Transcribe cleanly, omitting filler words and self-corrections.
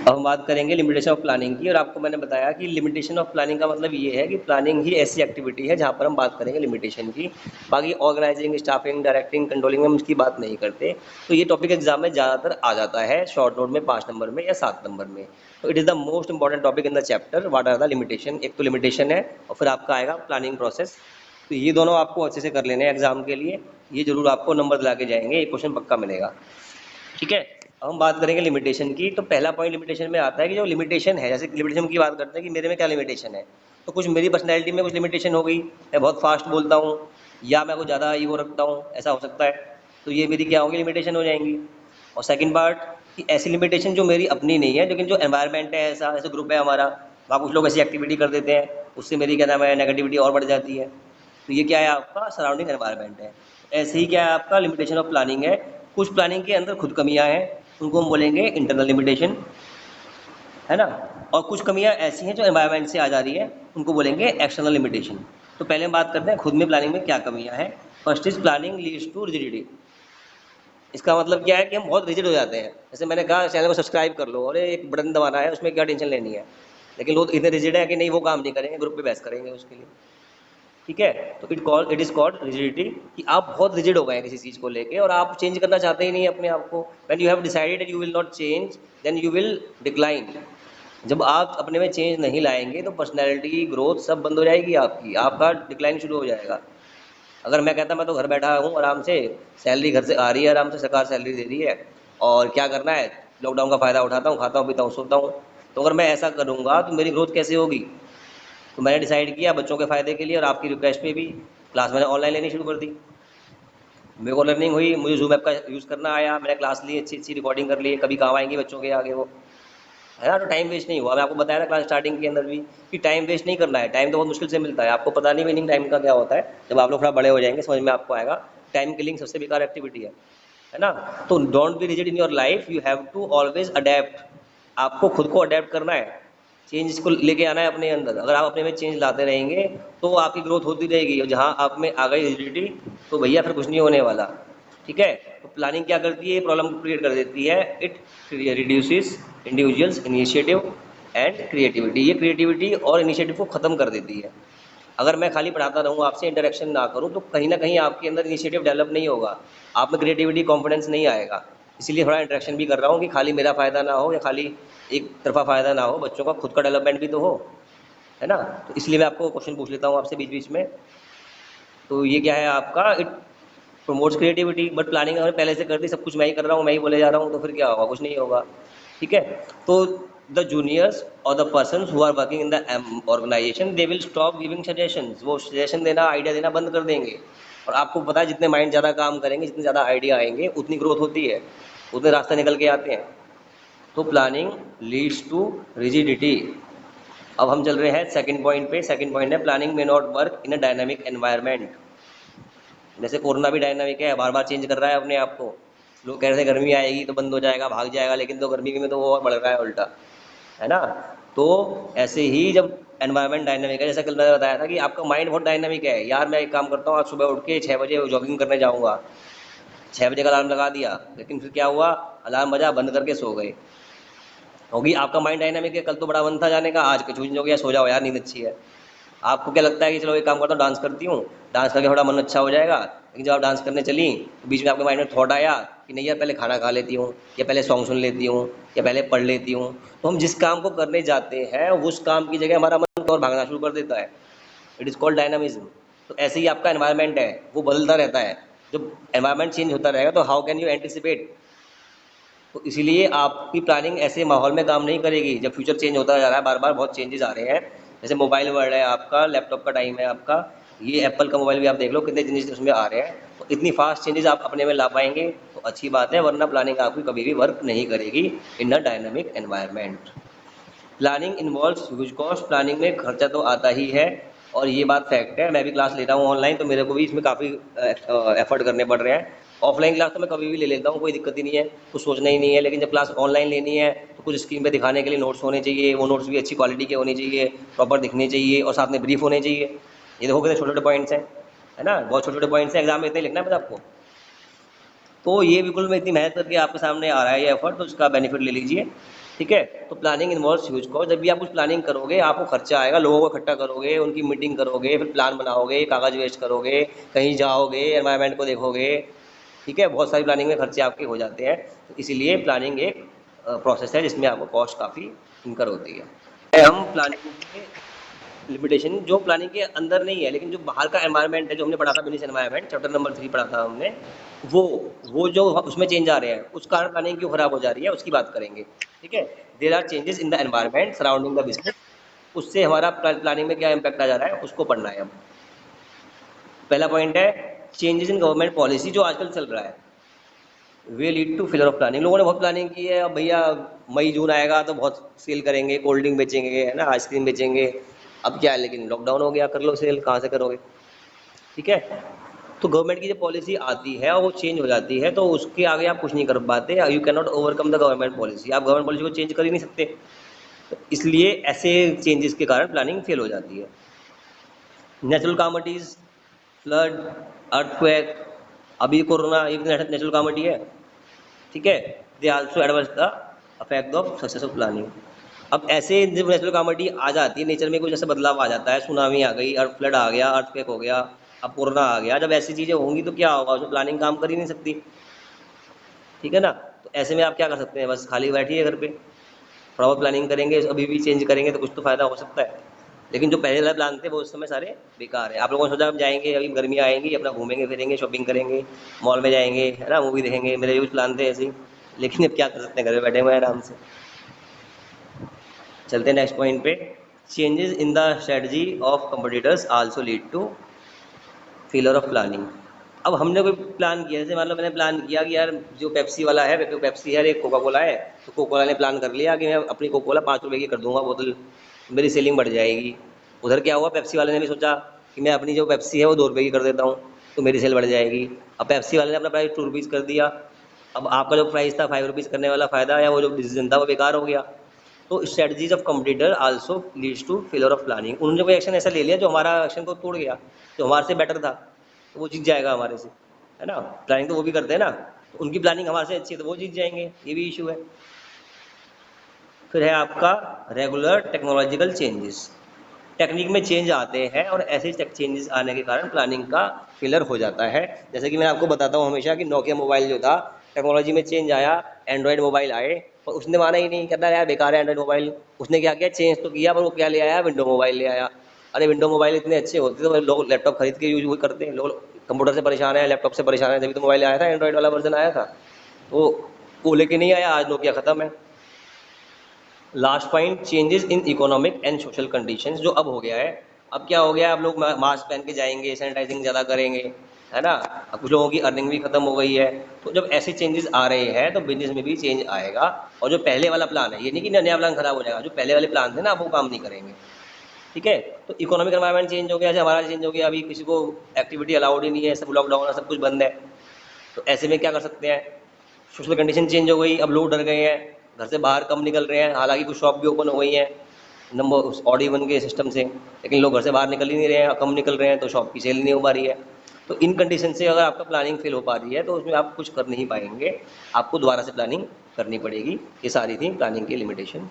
अब हम बात करेंगे लिमिटेशन ऑफ प्लानिंग की। और आपको मैंने बताया कि लिमिटेशन ऑफ प्लानिंग का मतलब ये है कि प्लानिंग ही ऐसी एक्टिविटी है जहाँ पर हम बात करेंगे लिमिटेशन की। बाकी ऑर्गेनाइजिंग, स्टाफिंग, डायरेक्टिंग, कंट्रोलिंग में हम उसकी बात नहीं करते। तो ये टॉपिक एग्जाम में ज़्यादातर आ जाता है शॉर्ट नोट में 5 नंबर में या 7 नंबर में। तो it is the most important topic in the chapter what are the limitation. एक तो लिमिटेशन है और फिर आपका आएगा प्लानिंग प्रोसेस। तो ये दोनों आपको अच्छे से कर लेने हैं एग्जाम के लिए। ये जरूर आपको नंबर दिला के जाएंगे, एक क्वेश्चन पक्का मिलेगा। ठीक है। अब हम बात करेंगे लिमिटेशन की। तो पहला पॉइंट लिमिटेशन में आता है कि जो लिमिटेशन है, जैसे लिमिटेशन की बात करते हैं कि मेरे में क्या लिमिटेशन है। तो कुछ मेरी पर्सनैलिटी में कुछ लिमिटेशन हो गई, मैं बहुत फास्ट बोलता हूँ या मैं कुछ ज़्यादा ईगो रखता हूँ, ऐसा हो सकता है। तो ये मेरी क्या होगी, लिमिटेशन हो जाएंगी। और सेकंड पार्ट कि ऐसी लिमिटेशन जो मेरी अपनी नहीं है, लेकिन जो एनवायरनमेंट है, ऐसा ऐसे ग्रुप है हमारा, वहाँ कुछ लोग ऐसी एक्टिविटी कर देते हैं, उससे मेरी क्या नाम है नेगेटिविटी और बढ़ जाती है। तो ये क्या है, आपका सराउंडिंग एनवायरनमेंट है। ऐसे ही क्या है, आपका लिमिटेशन ऑफ प्लानिंग है। कुछ प्लानिंग के अंदर खुद कमियां हैं, उनको हम बोलेंगे इंटरनल लिमिटेशन, है ना। और कुछ कमियां ऐसी हैं जो एनवायरनमेंट से आ जा रही है, उनको बोलेंगे एक्सटर्नल लिमिटेशन। तो पहले हम बात करते हैं खुद में प्लानिंग में क्या कमियां हैं। First is planning leads to rigidity. इसका मतलब क्या है कि हम बहुत रिजिड हो जाते हैं। जैसे मैंने कहा चैनल को सब्सक्राइब कर लो, अरे एक बटन दबाना है, उसमें क्या टेंशन लेनी है। लेकिन लोग इतने रिजिड है कि नहीं, वो काम नहीं करेंगे, ग्रुप पे बहस करेंगे उसके लिए। ठीक है। तो इट इज कॉल्ड रिजिडिटी, कि आप बहुत रिजिड हो गए हैं किसी चीज़ को लेके और आप चेंज करना चाहते ही नहीं अपने आप को। When you have decided you will not change, then you will decline. जब आप अपने में चेंज नहीं लाएंगे तो पर्सनैलिटी ग्रोथ सब बंद हो जाएगी आपकी, आपका डिक्लाइन शुरू हो जाएगा। अगर मैं कहता मैं तो घर बैठा हूँ आराम से, सैलरी घर से आ रही है, आराम से सरकार सैलरी दे रही है, और क्या करना है, लॉकडाउन का फ़ायदा उठाता हूँ, खाता हूँ, पीता हूँ, सोता हूँ। तो अगर मैं ऐसा करूँगा तो मेरी ग्रोथ कैसे होगी। तो मैंने डिसाइड किया बच्चों के फ़ायदे के लिए और आपकी रिक्वेस्ट पे भी क्लास मैंने ऑनलाइन लेनी शुरू कर दी। मेरे को लर्निंग हुई, मुझे जूम ऐप का यूज़ करना आया, मैंने क्लास ली, अच्छी अच्छी रिकॉर्डिंग कर ली, कभी काम आएंगी बच्चों के आगे वो, है ना। तो टाइम वेस्ट नहीं हुआ। मैं आपको बताया था क्लास स्टार्टिंग के अंदर भी कि टाइम वेस्ट नहीं करना है। टाइम तो बहुत मुश्किल से मिलता है, आपको पता नहीं मीनिंग टाइम का क्या होता है। जब आप लोग थोड़ा बड़े हो जाएंगे समझ में आपको आएगा। टाइम किलिंग सबसे बेकार एक्टिविटी है ना। तो don't be rigid in your life, you have to always adapt. आपको खुद को अडेप्ट करना है, चेंज को लेके आना है अपने अंदर। अगर आप अपने में चेंज लाते रहेंगे तो आपकी ग्रोथ होती रहेगी। और जहाँ आप में आ गई रिजिडिटी तो भैया फिर कुछ नहीं होने वाला। ठीक है। तो प्लानिंग क्या करती है, प्रॉब्लम क्रिएट कर देती है। It reduces individuals initiative and creativity. ये क्रिएटिविटी और इनिशिएटिव को ख़त्म कर देती है। अगर मैं खाली पढ़ाता रहूँ, आपसे इंटरेक्शन ना करूँ, तो कहीं ना कहीं आपके अंदर इनिशिएटिव डेवलप नहीं होगा, आप में क्रिएटिविटी कॉन्फिडेंस नहीं आएगा। इसीलिए थोड़ा इंटरेक्शन भी कर रहा हूँ कि खाली मेरा फ़ायदा ना हो या खाली एक तरफा फ़ायदा ना हो, बच्चों का खुद का डेवलपमेंट भी तो हो, है ना। तो इसलिए मैं आपको क्वेश्चन पूछ लेता हूँ आपसे बीच बीच में। तो ये क्या है आपका, it promotes creativity. But planning अगर पहले से कर दी, सब कुछ मैं ही कर रहा हूँ, मैं ही बोले जा रहा हूँ, तो फिर क्या होगा, कुछ नहीं होगा। ठीक है। तो द जूनियर्स और the person who are working in the organisation they will stop giving suggestions. वो सजेशन देना, आइडिया देना बंद कर देंगे। और आपको पता है जितने माइंड ज़्यादा काम करेंगे, जितने ज़्यादा आइडिया आएंगे, उतनी ग्रोथ होती है, उतने रास्ते निकल के आते हैं। तो प्लानिंग लीड्स टू रिजिडिटी। अब हम चल रहे हैं सेकंड पॉइंट पे। सेकंड पॉइंट है planning may not work in a dynamic environment. जैसे कोरोना भी डायनामिक है, बार बार चेंज कर रहा है अपने आप को। लोग कह रहे थे गर्मी आएगी तो बंद हो जाएगा, भाग जाएगा, लेकिन तो गर्मी में तो वो और बढ़ रहा है उल्टा, है ना। तो ऐसे ही जब एनवायरनमेंट डायनामिक है, जैसा कल मैंने बताया था कि आपका माइंड बहुत डायनामिक है यार। मैं एक काम करता हूँ, आज सुबह उठ के 6 बजे जॉगिंग करने जाऊँगा, 6 बजे का अलार्म लगा दिया, लेकिन फिर क्या हुआ, अलार्म बजा, बंद करके सो गए। होगी आपका माइंड डायनामिक है, कल तो बड़ा मन था जाने का, आज के चूज हो गया, सो जाओ यार, नींद अच्छी है। आपको क्या लगता है कि चलो एक काम करता हूँ, डांस करती हूँ, डांस करके थोड़ा मन अच्छा हो जाएगा। लेकिन जब आप डांस करने चली तो बीच में आपके माइंड में थॉट आया कि नहीं यार, पहले खाना खा लेती हूँ, या पहले सॉन्ग सुन लेती हूँ, या पहले पढ़ लेती हूँ। तो हम जिस काम को करने जाते हैं उस काम की जगह हमारा मन और भागना शुरू कर देता है। It is called dynamism. तो ऐसे ही आपका एनवायरनमेंट है, वो बदलता रहता है। जब एनवायरनमेंट चेंज होता रहेगा तो हाउ कैन यू एंटिसिपेट। तो इसीलिए आपकी प्लानिंग ऐसे माहौल में काम नहीं करेगी जब फ्यूचर चेंज होता जा रहा है, बार बार बहुत चेंजेस आ रहे हैं। जैसे मोबाइल वर्ल्ड है आपका, लैपटॉप का टाइम है आपका, ये एप्पल का मोबाइल भी आप देख लो कितने चेंजेस उसमें आ रहे हैं। तो इतनी फास्ट चेंजेस आप अपने में ला पाएंगे तो अच्छी बात है, वरना प्लानिंग आपकी कभी भी वर्क नहीं करेगी in a dynamic environment. Planning involves huge cost. Planning में खर्चा तो आता ही है, और ये बात फैक्ट है। मैं भी क्लास ले रहा हूँ ऑनलाइन, तो मेरे को भी इसमें काफ़ी एफर्ट करने पड़ रहे हैं। ऑफलाइन क्लास तो मैं कभी भी ले लेता हूँ, कोई दिक्कत ही नहीं है, कुछ सोचना ही नहीं है। लेकिन जब क्लास ऑनलाइन लेनी है तो कुछ स्क्रीन पे दिखाने के लिए नोट्स होने चाहिए, वो नोट्स भी अच्छी क्वालिटी के होने चाहिए, प्रॉपर दिखने चाहिए, और साथ में ब्रीफ होने चाहिए। ये देखो कितने छोटे छोटे पॉइंट्स हैं, है ना, बहुत छोटे छोटे पॉइंट्स हैं, एग्जाम में इतने लिखना है बस आपको। तो ये बिल्कुल मैं इतनी मेहनत करके आपके सामने आ रहा है ये एफर्ट, तो उसका बेनिफिट ले लीजिए। ठीक है। तो प्लानिंग इन्वॉल्व्स ह्यूज कॉस्ट। जब भी आप कुछ प्लानिंग करोगे आपको खर्चा आएगा, लोगों को इकट्ठा करोगे, उनकी मीटिंग करोगे, फिर प्लान बनाओगे, कागज वेस्ट करोगे, कहीं जाओगे, एनवायरनमेंट को देखोगे। ठीक है, बहुत सारी प्लानिंग में खर्चे आपके हो जाते हैं। तो इसीलिए प्लानिंग एक प्रोसेस है जिसमें आपको कॉस्ट काफ़ी इनकर होती है। हम प्लानिंग के लिमिटेशन जो प्लानिंग के अंदर नहीं है, लेकिन जो बाहर का एनवायरनमेंट है, जो हमने पढ़ा था बिजनेस एनवायरनमेंट, चैप्टर नंबर 3 पढ़ा था हमने, वो वो जो उसमें चेंज आ रहे हैं उस कारण प्लानिंग क्यों खराब हो जा रही है उसकी बात करेंगे। ठीक है, there are changes in the environment surrounding the business, उससे हमारा प्लानिंग में क्या इम्पैक्ट आ जा रहा है उसको पढ़ना है। अब पहला पॉइंट है चेंजेस इन गवर्नमेंट पॉलिसी जो आजकल चल रहा है, वे lead to failure of planning. लोगों ने बहुत प्लानिंग की है, अब भैया मई जून आएगा तो बहुत सेल करेंगे, कोल्ड ड्रिंक बेचेंगे, है ना, आइसक्रीम बेचेंगे। अब क्या है, लेकिन लॉकडाउन हो गया, कर लो सेल, कहाँ से करोगे। ठीक है, तो गवर्नमेंट की जब पॉलिसी आती है और वो चेंज हो जाती है तो उसके आगे आप कुछ नहीं कर पाते। You can not overcome the government policy, आप गवर्नमेंट पॉलिसी को चेंज कर ही नहीं सकते। तो इसलिए ऐसे चेंजेस के कारण प्लानिंग फेल हो जाती है। नेचुरल कामोडिटीज, फ्लड, अर्थक्वेक, अभी कोरोना एक नेचुरल कामोडिटी है। ठीक है, they also adverse the affect of success of planning. अब ऐसे जब नेचुरल कामोडिटी आ जाती है, नेचर में कुछ ऐसा बदलाव आ जाता है, सुनामी आ गई, अर्थ फ्लड आ गया, अर्थक्वेक हो गया, अब कोरोना आ गया, जब ऐसी चीज़ें होंगी तो क्या होगा, उसमें प्लानिंग काम कर ही नहीं सकती। ठीक है ना, तो ऐसे में आप क्या कर सकते हैं, बस खाली बैठिए घर पे, थोड़ा बहुत प्लानिंग करेंगे, अभी भी चेंज करेंगे तो कुछ तो फ़ायदा हो सकता है। लेकिन जो पहले वाले प्लान थे वो उस समय सारे बेकार है। आप लोगों ने सोचा हम जाएंगे, अभी गर्मियाँ आएंगी, अपना घूमेंगे फिरेंगे, शॉपिंग करेंगे, मॉल में जाएंगे, है ना, मूवी देखेंगे, मेरे भी प्लान थे ऐसे ही। लेकिन अब क्या कर सकते हैं, घर में बैठे हुए हैं आराम से। चलते हैं नेक्स्ट पॉइंट पे। Changes in the strategy of competitors also lead to failure of planning. अब हमने कोई प्लान किया, जैसे मान लो मैंने प्लान किया कि यार जो पेप्सी वाला है, पेप्सी है, एक कोका कोला है, तो कोका कोला ने प्लान कर लिया कि मैं अपनी कोका कोला 5 रुपये की कर दूंगा बोतल, मेरी सेलिंग बढ़ जाएगी। उधर क्या हुआ, पेप्सी वाले ने भी सोचा कि मैं अपनी जो पेप्सी है वो 2 रुपये की कर देता हूँ तो मेरी सेल बढ़ जाएगी। अब पेप्सी वाले ने अपना प्राइस 2 रुपीज़ कर दिया। अब आपका जो प्राइस था 5 रुपीज़ करने वाला फ़ायदा या वो जो डिसीजन था वो बेकार हो गया। तो strategies of competitor also leads to failure of planning. उन्होंने कोई एक्शन ऐसा ले लिया जो हमारा एक्शन को तोड़ गया, जो हमारे से बेटर था, तो वो जीत जाएगा हमारे से, है ना। प्लानिंग तो वो भी करते हैं ना, तो उनकी प्लानिंग हमारे से अच्छी है तो वो जीत जाएंगे, ये भी इशू है। फिर है आपका रेगुलर टेक्नोलॉजिकल चेंजेस। टेक्निक में चेंज आते हैं और ऐसे चेंजेस आने के कारण प्लानिंग का फेलियर हो जाता है। जैसे कि मैं आपको बताता हूँ हमेशा कि नोकिया मोबाइल जो था, टेक्नोलॉजी में चेंज आया, एंड्रॉयड मोबाइल आए, और उसने माना ही नहीं, कहता यार बेकार है एंड्रॉयड मोबाइल। उसने क्या किया, चेंज तो किया, पर वो क्या ले आया, विंडो मोबाइल ले आया। अरे विंडो मोबाइल इतने अच्छे होते तो लोग लैपटॉप खरीद के यूज करते हैं। लोग कंप्यूटर से परेशान है, लैपटॉप से परेशान है, जब तो मोबाइल आया था, एंड्रॉयड वाला वर्जन आया था। तो वो लेके नहीं आया, आज नोकिया खत्म है। Last point, changes in economic and social conditions, जो अब हो गया है। अब क्या हो गया है, अब लोग मास्क पहन के जाएंगे, सैनिटाइजिंग ज़्यादा करेंगे, है ना। अब कुछ लोगों की अर्निंग भी खत्म हो गई है। तो जब ऐसे चेंजेस आ रहे हैं तो बिजनेस में भी चेंज आएगा। और जो पहले वाला प्लान है, ये नहीं कि नया प्लान खराब हो जाएगा, जो पहले वाले प्लान थे ना वो काम नहीं करेंगे। ठीक है, तो इकोनॉमिक एनवायरनमेंट चेंज हो गया, जैसे हमारा चेंज हो गया, अभी किसी को एक्टिविटी अलाउड ही नहीं है, सब लॉकडाउन है, सब कुछ बंद है। तो ऐसे में क्या कर सकते हैं, सोशल कंडीशन चेंज हो गई, अब लोग डर गए हैं, घर से बाहर कम निकल रहे हैं। हालांकि कुछ शॉप भी ओपन हो गई हैं नंबर उस ऑड इवन के सिस्टम से, लेकिन लोग घर से बाहर निकल ही नहीं रहे हैं, कम निकल रहे हैं, तो शॉप की सेल नहीं हो पा रही है। तो इन कंडीशन से अगर आपका प्लानिंग फेल हो पा रही है तो उसमें आप कुछ कर नहीं पाएंगे, आपको दोबारा से प्लानिंग करनी पड़ेगी। ये सारी थी प्लानिंग की लिमिटेशन।